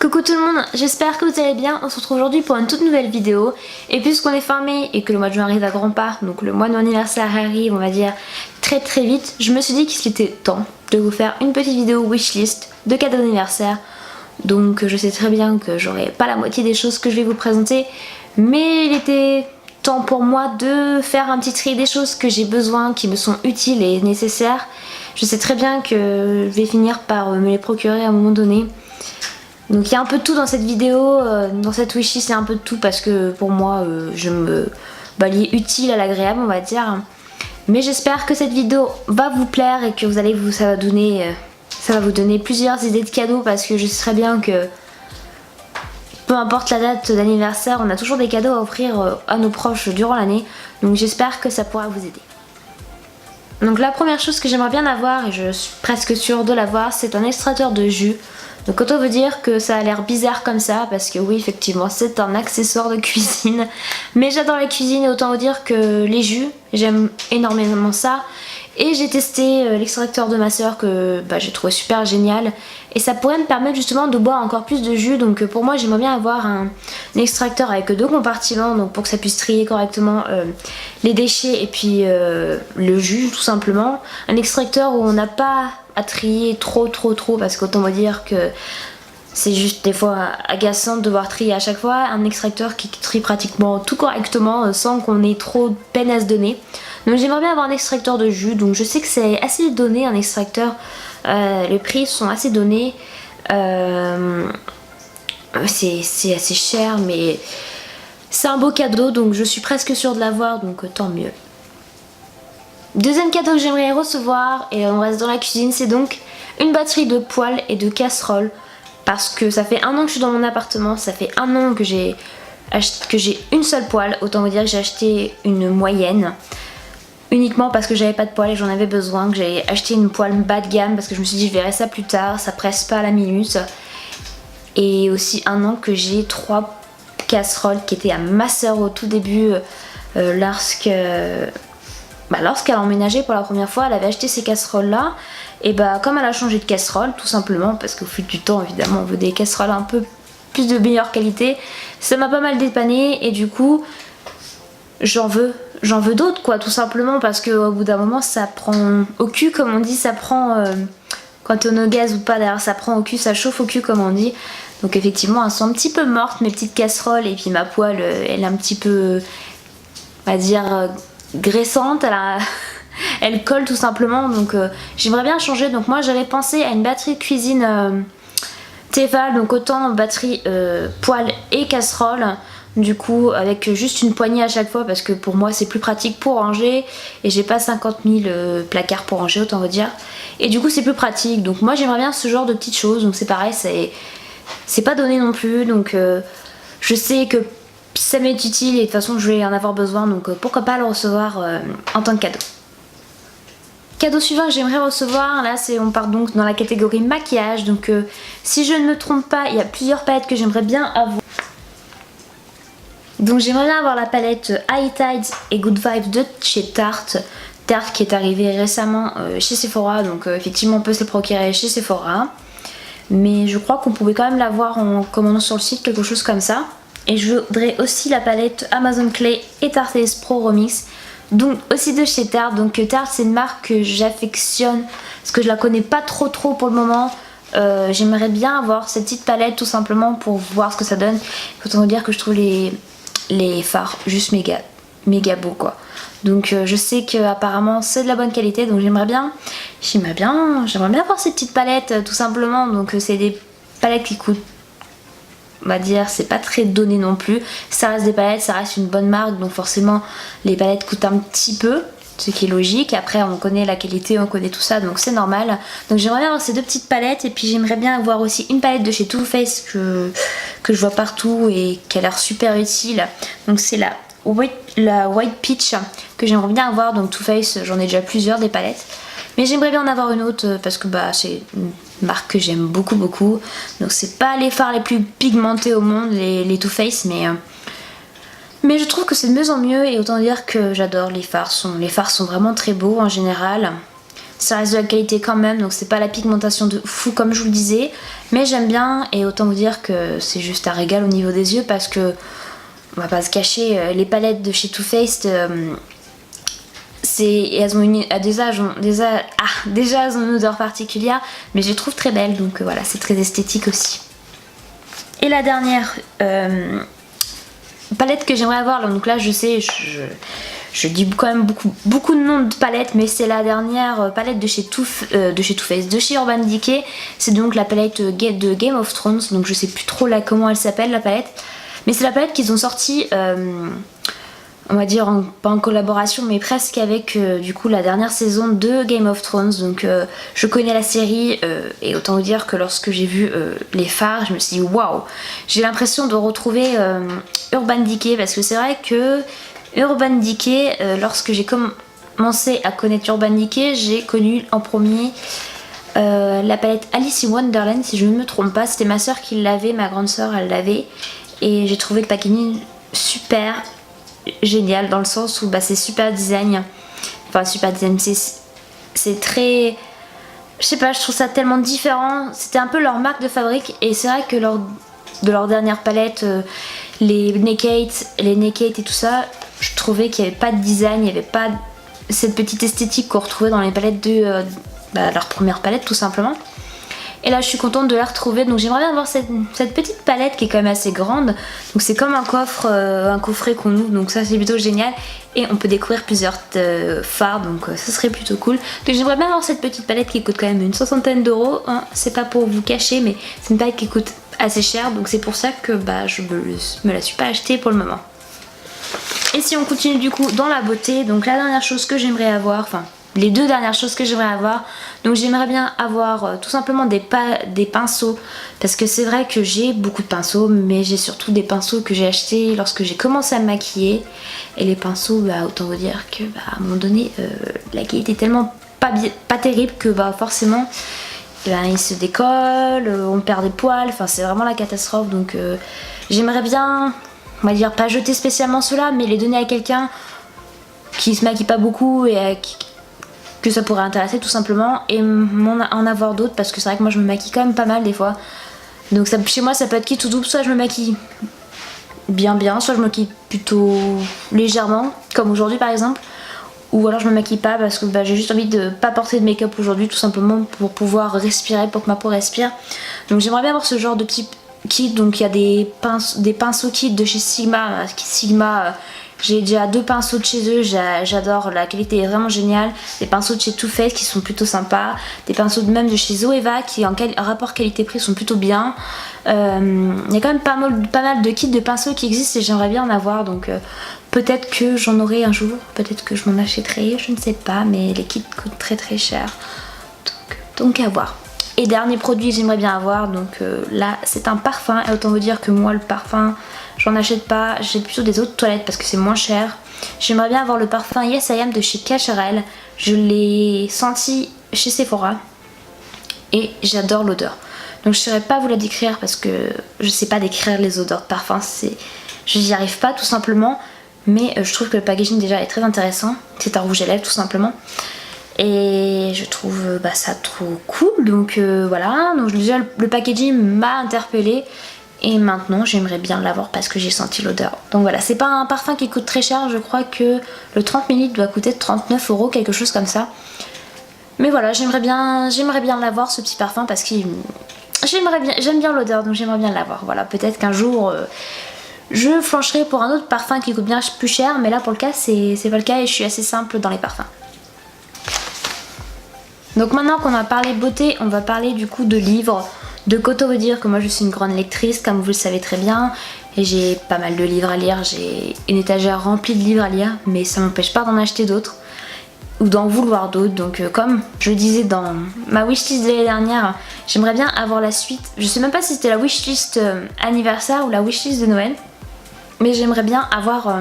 Coucou tout le monde, j'espère que vous allez bien. On se retrouve aujourd'hui pour une toute nouvelle vidéo. Et puisqu'on est fermé et que le mois de juin arrive à grands pas, donc le mois de mon anniversaire arrive, on va dire très vite, je me suis dit qu'il était temps de vous faire une petite vidéo wishlist de cadeaux d'anniversaire. Donc je sais très bien que j'aurai pas la moitié des choses que je vais vous présenter, mais il était temps pour moi de faire un petit tri des choses que j'ai besoin, qui me sont utiles et nécessaires. Je sais très bien que je vais finir par me les procurer à un moment donné. Donc il y a un peu de tout dans cette vidéo, dans cette wishlist, c'est un peu de tout parce que pour moi je me lier utile à l'agréable, on va dire. Mais j'espère que cette vidéo va vous plaire et que ça va vous donner plusieurs idées de cadeaux, parce que je sais très bien que peu importe la date d'anniversaire, on a toujours des cadeaux à offrir à nos proches durant l'année. Donc j'espère que ça pourra vous aider. Donc la première chose que j'aimerais bien avoir, et je suis presque sûre de l'avoir, c'est un extracteur de jus. Donc autant vous dire que ça a l'air bizarre comme ça, parce que oui, effectivement c'est un accessoire de cuisine, mais j'adore la cuisine et autant vous dire que les jus, j'aime énormément ça. Et j'ai testé l'extracteur de ma soeur que j'ai trouvé super génial, et ça pourrait me permettre justement de boire encore plus de jus. Donc pour moi j'aimerais bien avoir un extracteur avec 2 compartiments, donc pour que ça puisse trier correctement les déchets et puis le jus tout simplement. Un extracteur où on n'a pas à trier trop parce qu'autant me dire que c'est juste des fois agaçant de devoir trier à chaque fois. Un extracteur qui trie pratiquement tout correctement sans qu'on ait trop de peine à se donner. Donc j'aimerais bien avoir un extracteur de jus. Donc je sais que c'est assez donné un extracteur. Les prix sont assez donnés. C'est assez cher, mais c'est un beau cadeau, donc je suis presque sûre de l'avoir, donc tant mieux. Deuxième cadeau que j'aimerais recevoir, et on reste dans la cuisine, c'est donc une batterie de poêles et de casseroles. Parce que ça fait 1 an que je suis dans mon appartement, ça fait 1 an que j'ai une seule poêle. Autant vous dire que j'ai acheté une moyenne, uniquement parce que j'avais pas de poêle et j'en avais besoin. Que j'ai acheté une poêle bas de gamme parce que je me suis dit je verrai ça plus tard, ça presse pas à la minute. Et aussi 1 an que j'ai 3 casseroles qui étaient à ma soeur au tout début, lorsqu'elle a emménagé pour la première fois. Elle avait acheté ces casseroles là, et comme elle a changé de casserole tout simplement, parce qu'au fil du temps évidemment on veut des casseroles un peu plus de meilleure qualité, ça m'a pas mal dépanné et du coup j'en veux d'autres quoi, tout simplement parce qu'au bout d'un moment ça prend au cul, comme on dit, ça prend quand on est au gaz ou pas, d'ailleurs ça prend au cul, ça chauffe au cul comme on dit. Donc effectivement elles sont un petit peu mortes mes petites casseroles, et puis ma poêle elle est un petit peu, on va dire, graissante, elle colle tout simplement. Donc j'aimerais bien changer. Donc moi j'avais pensé à une batterie de cuisine Tefal, donc autant batterie poêle et casserole, du coup avec juste une poignée à chaque fois, parce que pour moi c'est plus pratique pour ranger et j'ai pas 50 000 placards pour ranger, autant vous dire, et du coup c'est plus pratique. Donc moi j'aimerais bien ce genre de petites choses. Donc c'est pareil, c'est pas donné non plus, donc je sais que ça m'est utile et de toute façon je vais en avoir besoin, donc pourquoi pas le recevoir en tant que cadeau. Cadeau suivant que j'aimerais recevoir, là on part donc dans la catégorie maquillage. Donc si je ne me trompe pas, il y a plusieurs palettes que j'aimerais bien avoir. Donc j'aimerais bien avoir la palette High Tides et Good Vibes de chez Tarte. Tarte qui est arrivée récemment chez Sephora, donc effectivement on peut se les procurer chez Sephora. Mais je crois qu'on pouvait quand même l'avoir en commandant sur le site, quelque chose comme ça. Et je voudrais aussi la palette Amazon Clay et Tarte Pro Remix, donc aussi de chez Tarte. Donc Tarte c'est une marque que j'affectionne parce que je la connais pas trop pour le moment. J'aimerais bien avoir cette petite palette tout simplement pour voir ce que ça donne. Autant vous dire que je trouve les fards juste méga beaux quoi. Donc je sais que apparemment c'est de la bonne qualité, donc j'aimerais bien avoir cette petite palette tout simplement. Donc c'est des palettes qui coûtent, on va dire, c'est pas très donné non plus. Ça reste des palettes, ça reste une bonne marque, donc forcément les palettes coûtent un petit peu, ce qui est logique. Après on connaît la qualité, on connaît tout ça, donc c'est normal. Donc j'aimerais bien avoir ces 2 petites palettes, et puis j'aimerais bien avoir aussi une palette de chez Too Faced que je vois partout et qui a l'air super utile. Donc c'est la White Peach que j'aimerais bien avoir. Donc Too Faced, j'en ai déjà plusieurs des palettes, mais j'aimerais bien en avoir une autre parce que c'est une marque que j'aime beaucoup. Donc c'est pas les fards les plus pigmentés au monde, les Too Faced, mais je trouve que c'est de mieux en mieux, et autant dire que j'adore les fards. Les fards sont vraiment très beaux en général. ça reste de la qualité quand même, donc c'est pas la pigmentation de fou comme je vous le disais, mais j'aime bien et autant vous dire que c'est juste un régal au niveau des yeux parce que on va pas se cacher, les palettes de chez Too Faced, elles ont déjà elles ont une odeur particulière, mais je les trouve très belles, donc voilà, c'est très esthétique aussi. Et la dernière palette que j'aimerais avoir, donc là je sais, je dis quand même beaucoup de noms de palettes, mais c'est la dernière palette de chez Too Faced, de chez Urban Decay. C'est donc la palette de Game of Thrones, donc je sais plus trop là comment elle s'appelle la palette, mais c'est la palette qu'ils ont sortie, on va dire pas en collaboration mais presque avec du coup la dernière saison de Game of Thrones. Donc je connais la série et autant vous dire que lorsque j'ai vu les fards, je me suis dit waouh, j'ai l'impression de retrouver Urban Decay, parce que c'est vrai que Urban Decay, lorsque j'ai commencé à connaître Urban Decay, j'ai connu en premier la palette Alice in Wonderland, si je ne me trompe pas. C'était ma soeur qui l'avait, ma grande soeur elle l'avait, et j'ai trouvé le packaging super génial dans le sens où c'est super design, c'est très, je sais pas, je trouve ça tellement différent. C'était un peu leur marque de fabrique, et c'est vrai que de leur dernière palette, les Naked et tout ça, je trouvais qu'il n'y avait pas de design, il n'y avait pas cette petite esthétique qu'on retrouvait dans les palettes de leur première palette tout simplement. Et là je suis contente de la retrouver, donc j'aimerais bien avoir cette petite palette qui est quand même assez grande. Donc c'est comme un coffre, un coffret qu'on ouvre, donc ça c'est plutôt génial. Et on peut découvrir plusieurs fards, donc ça serait plutôt cool. Donc j'aimerais bien avoir cette petite palette qui coûte quand même une soixantaine d'euros, hein. C'est pas pour vous cacher, mais c'est une palette qui coûte assez cher, donc c'est pour ça que je me la suis pas achetée pour le moment. Et si on continue du coup dans la beauté, donc la dernière chose que j'aimerais avoir, enfin les deux dernières choses que j'aimerais avoir, donc j'aimerais bien avoir tout simplement des pinceaux, parce que c'est vrai que j'ai beaucoup de pinceaux, mais j'ai surtout des pinceaux que j'ai achetés lorsque j'ai commencé à me maquiller, et les pinceaux, autant vous dire que à un moment donné la qualité est tellement pas terrible que forcément ils se décollent, on perd des poils, enfin c'est vraiment la catastrophe. Donc j'aimerais bien, on va dire pas jeter spécialement ceux-là, mais les donner à quelqu'un qui se maquille pas beaucoup et que ça pourrait intéresser tout simplement, et en avoir d'autres, parce que c'est vrai que moi je me maquille quand même pas mal des fois, donc chez moi ça peut être quitte ou double, soit je me maquille bien, soit je me maquille plutôt légèrement comme aujourd'hui par exemple, ou alors je me maquille pas parce que j'ai juste envie de pas porter de make-up aujourd'hui, tout simplement pour pouvoir respirer, pour que ma peau respire. Donc j'aimerais bien avoir ce genre de petit kit. Donc il y a des pinceaux kits de chez Sigma. J'ai déjà 2 pinceaux de chez eux, j'adore, la qualité est vraiment géniale. Des pinceaux de chez Too Faced qui sont plutôt sympas. Des pinceaux même de chez Zoeva qui en rapport qualité-prix sont plutôt bien. Il y a quand même pas mal de kits de pinceaux qui existent et j'aimerais bien en avoir. Donc peut-être que j'en aurai un jour, peut-être que je m'en achèterai, je ne sais pas. Mais les kits coûtent très très cher. Donc à voir. Et dernier produit que j'aimerais bien avoir, donc là c'est un parfum. Et autant vous dire que moi le parfum, j'en achète pas, j'ai plutôt des eaux de toilette parce que c'est moins cher. J'aimerais bien avoir le parfum Yes I Am de chez Cacharel. Je l'ai senti chez Sephora et j'adore l'odeur. Donc je ne saurais pas vous la décrire parce que je sais pas décrire les odeurs de parfum, je n'y arrive pas tout simplement. Mais je trouve que le packaging déjà est très intéressant. C'est un rouge à lèvres tout simplement. Et je trouve ça trop cool, donc voilà. Donc déjà le packaging m'a interpellée. Et maintenant j'aimerais bien l'avoir parce que j'ai senti l'odeur. Donc voilà, c'est pas un parfum qui coûte très cher. Je crois que le 30 ml doit coûter 39 €, quelque chose comme ça. Mais voilà, j'aimerais bien l'avoir ce petit parfum parce que j'aime bien l'odeur, donc j'aimerais bien l'avoir. Voilà, peut-être qu'un jour je flancherai pour un autre parfum qui coûte bien plus cher. Mais là pour le cas c'est pas le cas et je suis assez simple dans les parfums. Donc maintenant qu'on a parlé beauté, on va parler du coup de livres. De qu'autant vous dire que moi je suis une grande lectrice, comme vous le savez très bien, et j'ai pas mal de livres à lire, j'ai une étagère remplie de livres à lire, mais ça m'empêche pas d'en acheter d'autres, ou d'en vouloir d'autres. Donc comme je le disais dans ma wishlist de l'année dernière, j'aimerais bien avoir la suite, je sais même pas si c'était la wishlist anniversaire ou la wishlist de Noël, mais j'aimerais bien avoir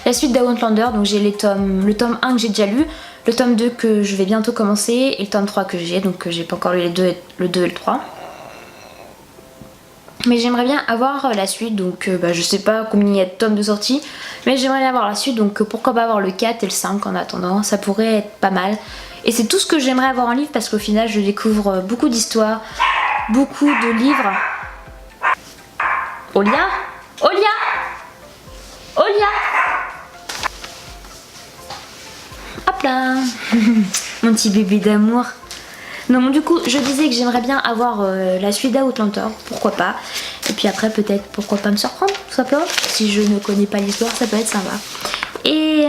la suite d'Outlander. Donc j'ai le tome 1 que j'ai déjà lu, le tome 2 que je vais bientôt commencer, et le tome 3 que j'ai, donc j'ai pas encore lu le 2 et le 3. Mais j'aimerais bien avoir la suite, donc je sais pas combien il y a de tomes de sortie, mais j'aimerais bien avoir la suite, donc pourquoi pas avoir le 4 et le 5 en attendant, ça pourrait être pas mal. Et c'est tout ce que j'aimerais avoir en livre parce qu'au final je découvre beaucoup d'histoires, beaucoup de livres. Olia, Olia, Olia. Hop là. Mon petit bébé d'amour. Non, du coup, je disais que j'aimerais bien avoir la suite d'Outlander, pourquoi pas. Et puis après, peut-être, pourquoi pas me surprendre, tout simplement. Si je ne connais pas l'histoire, ça peut être sympa. Et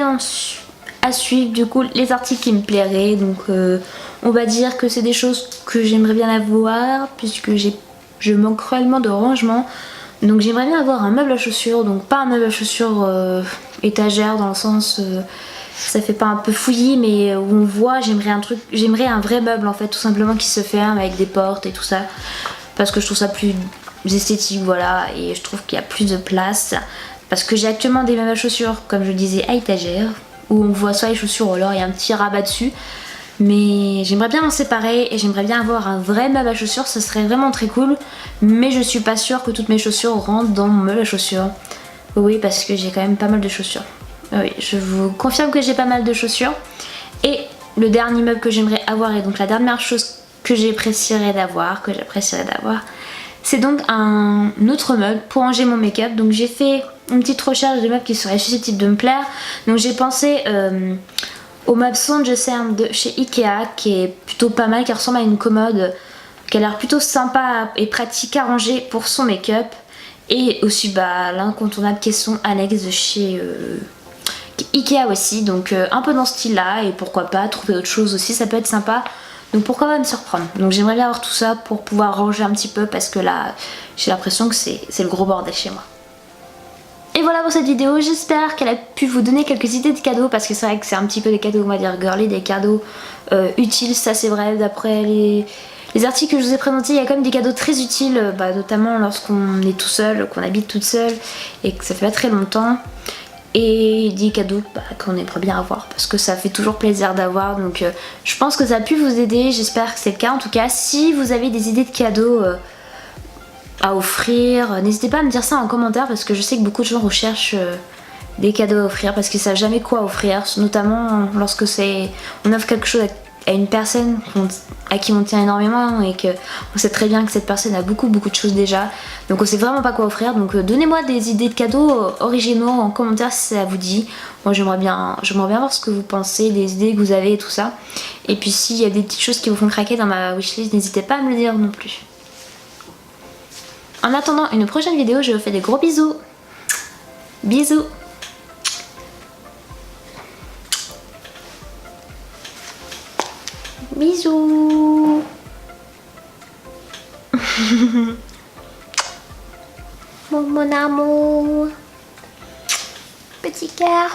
à suivre, du coup, les articles qui me plairaient. Donc, on va dire que c'est des choses que j'aimerais bien avoir, puisque je manque réellement de rangement. Donc, j'aimerais bien avoir un meuble à chaussures. Donc, pas un meuble à chaussures étagère, dans le sens... ça fait pas un peu fouillis, mais où on voit, j'aimerais un vrai meuble en fait, tout simplement, qui se ferme avec des portes et tout ça, parce que je trouve ça plus esthétique, voilà, et je trouve qu'il y a plus de place, parce que j'ai actuellement des meubles à chaussures, comme je disais, à étagère, où on voit soit les chaussures ou alors il y a un petit rabat dessus, mais j'aimerais bien m'en séparer et j'aimerais bien avoir un vrai meuble à chaussures, ça serait vraiment très cool, mais je suis pas sûre que toutes mes chaussures rentrent dans mon meuble à chaussures. Oui, parce que j'ai quand même pas mal de chaussures. Oui, je vous confirme que j'ai pas mal de chaussures. Et le dernier meuble que j'aimerais avoir, et donc la dernière chose que j'apprécierais d'avoir, c'est donc un autre meuble pour ranger mon make-up. Donc j'ai fait une petite recherche de meubles qui seraient susceptibles de me plaire. Donc j'ai pensé au meuble Songescern de chez Ikea, qui est plutôt pas mal, qui ressemble à une commode, qui a l'air plutôt sympa et pratique à ranger pour son make-up. Et aussi l'incontournable caisson annexe de chez... Ikea aussi, donc un peu dans ce style là, et pourquoi pas trouver autre chose aussi, ça peut être sympa, donc pourquoi pas me surprendre. Donc j'aimerais bien avoir tout ça pour pouvoir ranger un petit peu, parce que là j'ai l'impression que c'est le gros bordel chez moi. Et voilà pour cette vidéo, j'espère qu'elle a pu vous donner quelques idées de cadeaux, parce que c'est vrai que c'est un petit peu des cadeaux, on va dire girly, des cadeaux utiles, ça c'est vrai, d'après les articles que je vous ai présentés, il y a quand même des cadeaux très utiles, notamment lorsqu'on est tout seul, qu'on habite toute seule, et que ça fait pas très longtemps. Et des cadeaux qu'on aimerait bien avoir, parce que ça fait toujours plaisir d'avoir, donc je pense que ça a pu vous aider, j'espère que c'est le cas. En tout cas, si vous avez des idées de cadeaux à offrir, n'hésitez pas à me dire ça en commentaire, parce que je sais que beaucoup de gens recherchent des cadeaux à offrir, parce qu'ils savent jamais quoi offrir, notamment lorsque on offre quelque chose à une personne à qui on tient énormément, et qu'on sait très bien que cette personne a beaucoup de choses déjà, donc on sait vraiment pas quoi offrir. Donc donnez-moi des idées de cadeaux originaux en commentaire si ça vous dit. Moi j'aimerais bien voir ce que vous pensez, des idées que vous avez et tout ça. Et puis s'il y a des petites choses qui vous font craquer dans ma wishlist, n'hésitez pas à me le dire non plus. En attendant une prochaine vidéo, je vous fais des gros bisous. Bisous. Bisous. Mon amour. Petit cœur.